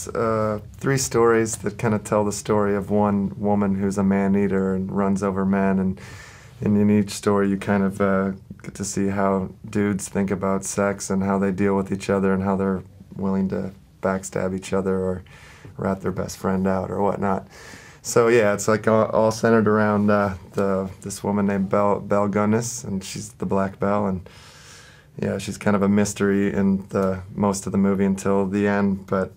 it's 3 stories that kind of tell the story of one woman who's a man-eater and runs over men, and in each story you kind of get to see how dudes think about sex and how they deal with each other and how they're willing to backstab each other or rat their best friend out or whatnot. So yeah, it's like all centered around this woman named Belle Gunnis, and she's the Black Belle, and yeah, she's kind of a mystery in most of the movie until the end, but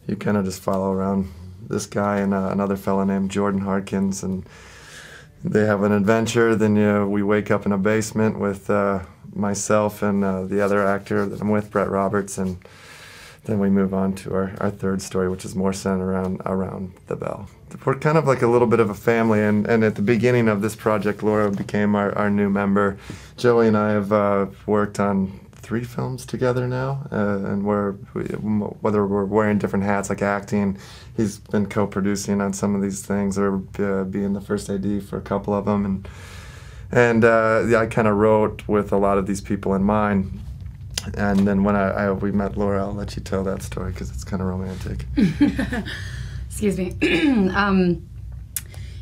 you kind of just follow around this guy and another fella named Jordan Harkins, and they have an adventure. Then we wake up in a basement with myself and the other actor that I'm with, Brett Roberts, and then we move on to our third story, which is more centered around the Belle. We're kind of like a little bit of a family, and at the beginning of this project, Laura became our new member. Joey and I have worked on 3 films together now, and whether we're wearing different hats like acting, he's been co-producing on some of these things, or being the first AD for a couple of them, and yeah, I kind of wrote with a lot of these people in mind. And then when we met Laura, I'll let you tell that story because it's kind of romantic. Excuse me.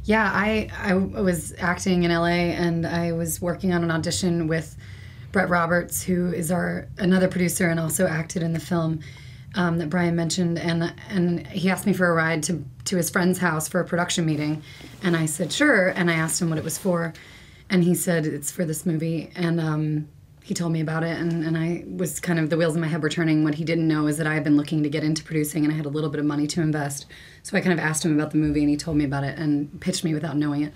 Yeah, I was acting in LA, and I was working on an audition with Brett Roberts, who is another producer and also acted in the film that Brian mentioned. And he asked me for a ride to his friend's house for a production meeting, and I said sure. And I asked him what it was for, and he said it's for this movie. And he told me about it, and I was kind of, the wheels in my head were turning. What he didn't know is that I had been looking to get into producing, and I had a little bit of money to invest. So I kind of asked him about the movie, and he told me about it and pitched me without knowing it.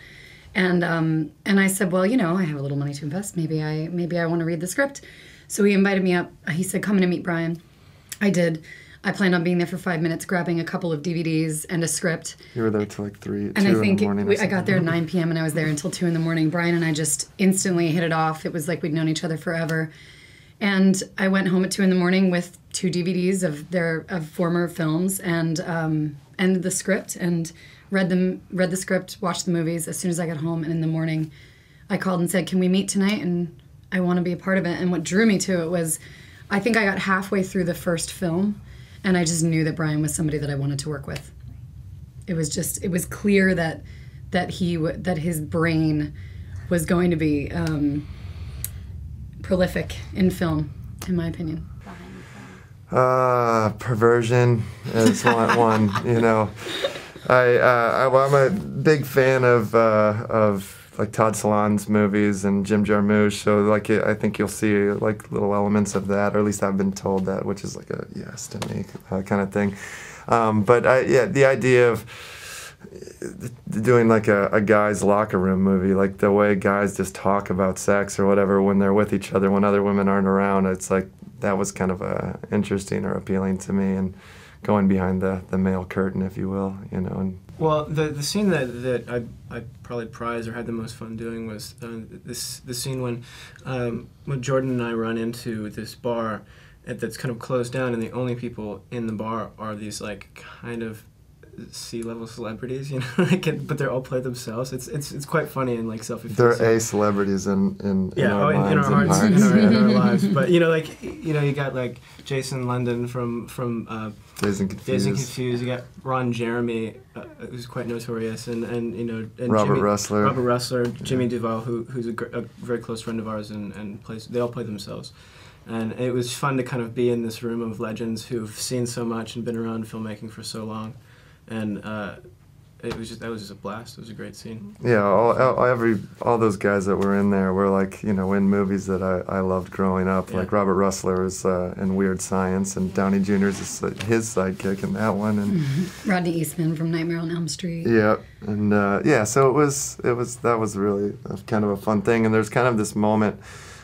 And I said, well, I have a little money to invest. Maybe I want to read the script. So he invited me up. He said, come in and meet Brian. I did. I planned on being there for 5 minutes, grabbing a couple of DVDs and a script. You were there till like 2 in the morning. I got there at 9 p.m. and I was there until 2 in the morning. Brian and I just instantly hit it off. It was like we'd known each other forever. And I went home at 2 in the morning with 2 DVDs of former films and the script, and read the script, watched the movies as soon as I got home. And in the morning, I called and said, can we meet tonight? And I want to be a part of it. And what drew me to it was, I think I got halfway through the first film, and I just knew that Brian was somebody that I wanted to work with. It was clear that his brain was going to be prolific in film, in my opinion. Perversion is one. I'm a big fan of like Todd Solondz's movies and Jim Jarmusch, so I think you'll see like little elements of that, or at least I've been told that, which is like a yes to me kind of thing. But the idea of doing like a guy's locker room movie, like the way guys just talk about sex or whatever when they're with each other, when other women aren't around, it's like that was kind of interesting or appealing to me, and going behind the male curtain, if you will, And well, the scene that I probably prized or had the most fun doing was the scene when Jordan and I run into this bar that's kind of closed down, and the only people in the bar are these like kind of C-level celebrities, but they're all play themselves. It's quite funny and like self-effacing. They're celebrities in our minds, in our hearts, in our lives. But you got like Jason London from Dazed and Confused. You got Ron Jeremy, who's quite notorious, and Robert Russler, Jimmy Duvall, who's a very close friend of ours, and they all play themselves. And it was fun to kind of be in this room of legends who've seen so much and been around filmmaking for so long. And that was just a blast. It was a great scene. Yeah, all those guys that were in there were like, in movies that I loved growing up. Yeah. Like Robert Russler was in Weird Science, and Downey Jr. is his sidekick in that one, and Rodney Eastman from Nightmare on Elm Street. Yeah, and so that was really kind of a fun thing. And there's kind of this moment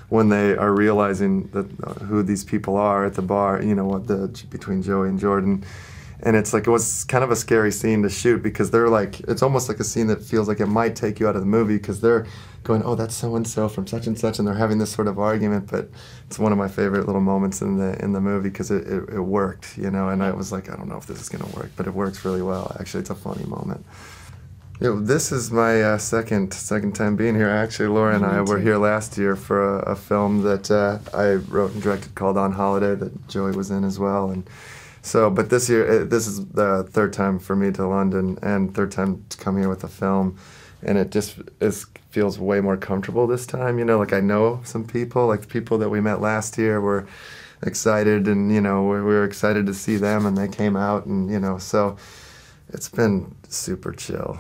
when they are realizing that who these people are at the bar. Between Joey and Jordan. And it was kind of a scary scene to shoot, because they're like, it's almost like a scene that feels like it might take you out of the movie, because they're going, oh, that's so-and-so from such and such, and they're having this sort of argument. But it's one of my favorite little moments in the movie, because it worked, and I was like, I don't know if this is going to work, but it works really well. Actually, it's a funny moment. This is my second time being here. Actually, Laura and I were here last year for a film that I wrote and directed called On Holiday, that Joey was in as well. And So, but this year, this is the third time for me to London and third time to come here with a film, and it just feels way more comfortable this time. You know, like I know some people, like the people that we met last year were excited, and you know, we were excited to see them, and they came out, and you know, so it's been super chill.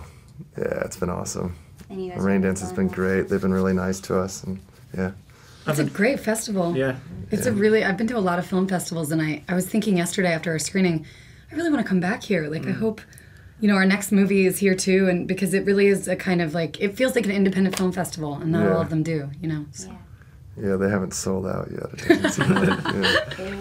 Yeah, it's been awesome. And you guys Raindance has been great. They've been really nice to us, and yeah. It's a great festival. Yeah. It's a really, I've been to a lot of film festivals, and I was thinking yesterday after our screening, I really want to come back here. Like, I hope, you know, our next movie is here too, and because it really is a kind of like, it feels like an independent film festival, and not all of them do, you know. So. Yeah, they haven't sold out yet. It doesn't seem like, yeah. They won't.